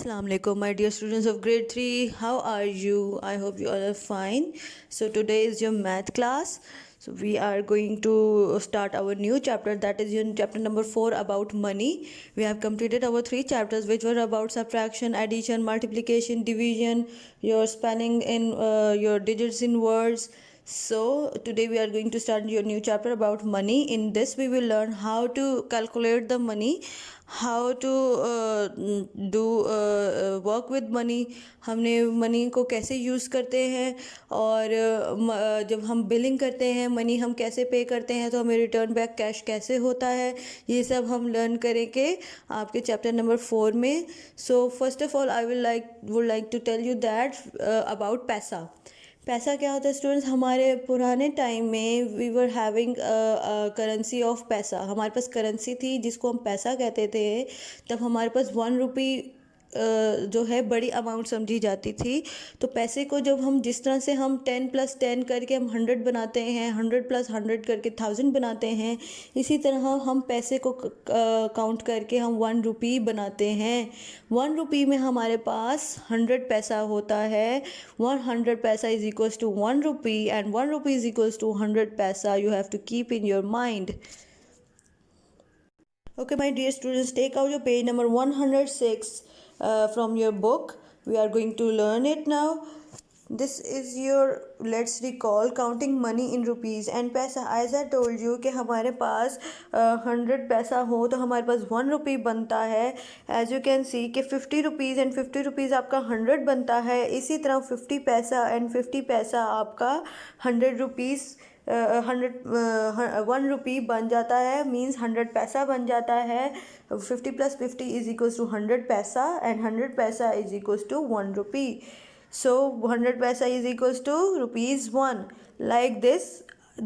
Assalamu alaikum, my dear students of grade 3. How are you? I hope you all are fine. So today is your math class. So we are going to start our new chapter, that is your chapter number 4 about money. We have completed our 3 chapters which were about subtraction, addition, multiplication, division, your spelling in your digits in words. So today we are going to start your new chapter about money. In this we will learn how to calculate the money, how to do work with money, हमने money को कैसे use करते हैं, और जब हम billing करते हैं मनी हम कैसे पे करते हैं तो हमें रिटर्न बैक कैश कैसे होता है, ये सब हम लर्न करेंगे आपके चैप्टर नंबर 4 में. So first of all I would like to tell you that about paisa. पैसा क्या होता है स्टूडेंट्स? हमारे पुराने टाइम में we were having currency of paisa. हमारे पास करेंसी थी जिसको हम पैसा कहते थे. तब हमारे पास 1 रुपी जो है बड़ी अमाउंट समझी जाती थी. तो पैसे को जब हम जिस तरह से हम 10 + 10 करके हम 100 बनाते हैं, 100 + 100 करके 1000 बनाते हैं, इसी तरह हम पैसे को काउंट करके हम 1 रुपी बनाते हैं. 1 रुपी में हमारे पास 100 पैसा होता है. 100 paisa is equals to 1 rupee and 1 rupee is equals to 100 paisa. You have to keep in your mind. Okay, my dear students, take out your page number 106 from your book. We are going to learn it now. This is your, let's recall, counting money in rupees and पैसा. As I told you कि हमारे पास 100 पैसा हो तो हमारे पास 1 रुपी बनता है. As you can see कि 50 रुपीज़ एंड 50 रुपीज़ आपका 100 बनता है. इसी तरह 50 पैसा एंड 50 पैसा आपका 100 रुपीज़ 1 रुपी बन जाता है. मीन्स 100 पैसा बन जाता है. 50 + 50 इज इक्वल्स टू 100 पैसा and 100 paisa is equals to 1 rupee. So 100 paisa is equals to ₹1. Like this.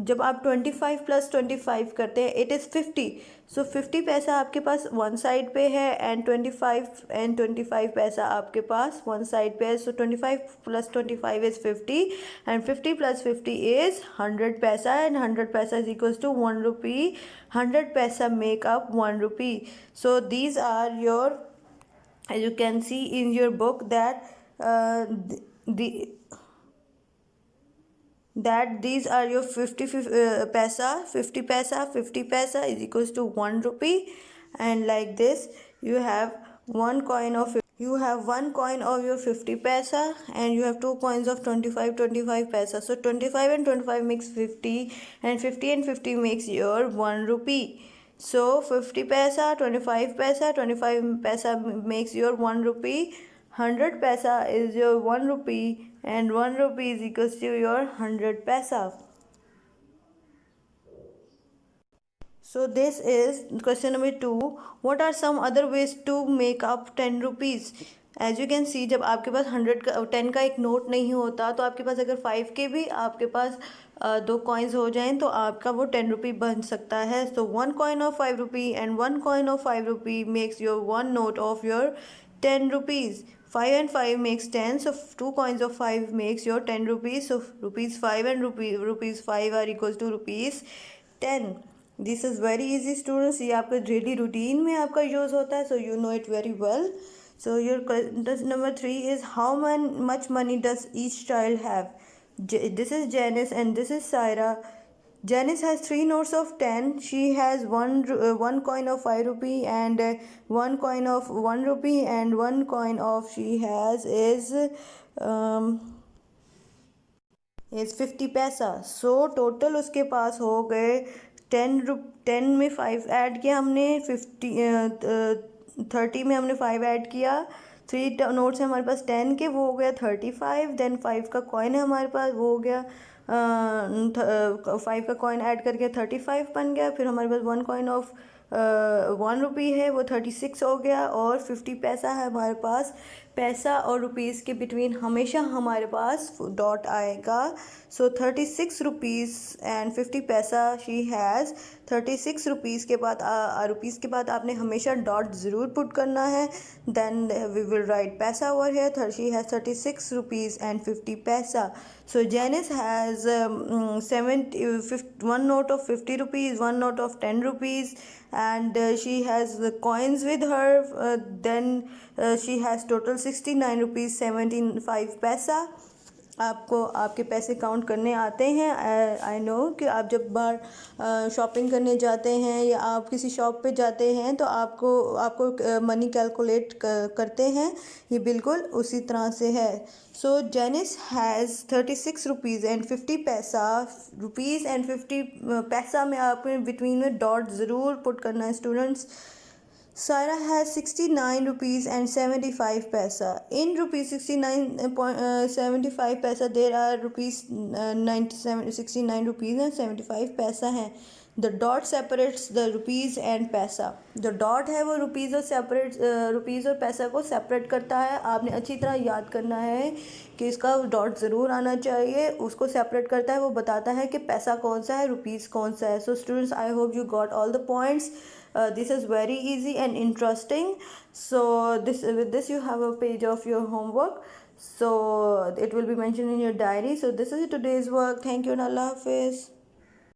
जब आप 25 + 25 करते हैं इट इज़ 50. सो 50 पैसा आपके पास वन साइड पे है एंड 25 पैसा आपके पास वन साइड पे है. सो 25 + 25 इज़ 50 एंड 50 + 50 इज़ 100 पैसा and 100 paisa is equals to 1 rupee. 100 paisa make up 1 rupee. So these are your, as you can see in your book that these are your 50 paisa. 50 paisa, 50 paisa is equals to 1 rupee. And like this you have one coin of your 50 paisa and you have two coins of 25 paisa. So 25 and 25 makes 50 and 50 and 50 makes your 1 rupee. So 50 paisa, 25 paisa, 25 paisa makes your 1 rupee. 100 paisa is your 1 rupee and 1 rupee is equals to your 100 paisa. So this is question number 2. What are some other ways to make up 10 rupees? As you can see, जब आपके पास 10 का एक note नहीं होता तो आपके पास अगर 5 के भी आपके पास 2 कॉइन्स हो जाएं तो आपका वो 10 रुपी बन सकता है. So 1 coin of 5 rupee and 1 coin of 5 rupee makes your 1 note of your 10 rupees. 5 and 5 makes 10, so 2 coins of 5 makes your 10 rupees. So ₹5 and rupees 5 are equals to ₹10. This is very easy students. ये आपका daily routine में आपका use होता है, so you know it very well. So your question number 3 is how much money does each child have? This is Janice and this is Saira. Janice has 3 notes of 10. She has one coin of 5 rupee and 1 coin of 1 rupee and 1 coin of she has is 50 पैसा. So total उसके पास हो गए 10 में 5 add किया हमने, 30 में हमने 5 add किया. 3 नोट्स हैं हमारे पास 10 के, वो हो गया 35. देन 5 का कॉइन है हमारे पास, वो हो गया 5 का कॉइन ऐड करके 35 बन गया. फिर हमारे पास 1 कॉइन ऑफ 1 रुपी है, वो 36 हो गया. और 50 पैसा है हमारे पास. पैसा और रुपीज़ के बिटवीन हमेशा हमारे पास डॉट आएगा. सो 36 रुपीज़ एंड 50 पैसा शी हैज़. 36 रुपीज़ के बाद रुपीज़ के बाद आपने हमेशा डॉट ज़रूर पुट करना है. Then we will write paisa over here. She has 36 rupees and 50 paisa. So Janice has one note of 50 rupees, one note of 10 rupees, and she has the coins with her. Then she has total 69 rupees 75 paisa. आपको आपके पैसे count करने आते हैं. I know कि आप जब बाहर शॉपिंग करने जाते हैं या आप किसी शॉप पे जाते हैं तो आपको मनी कैलकुलेट करते हैं. ये बिल्कुल उसी तरह से है. सो जेनिस हैज़ 36 रुपीज़ एंड 50 पैसा. रुपीज़ एंड 50 पैसा में आपने बिटवीन में डॉट ज़रूर पुट करना है students. Saira has 69 rupees and 75 paisa. In rupees 69.75 paisa, there are rupees 69 rupees and 75 paisa हैं. The dot separates the rupees and पैसा. जो डॉट है वो रुपीज़ और रुपीज़ और पैसा को सेपरेट करता है. आपने अच्छी तरह याद करना है कि इसका डॉट ज़रूर आना चाहिए. उसको सेपरेट करता है, वो बताता है कि पैसा कौन सा है, रुपीज़ कौन सा है. So students, I hope you got all the points. This is very easy and interesting. So with this you have a page of your homework, so it will be mentioned in your diary. So this is today's work. Thank you and Allah Hafiz.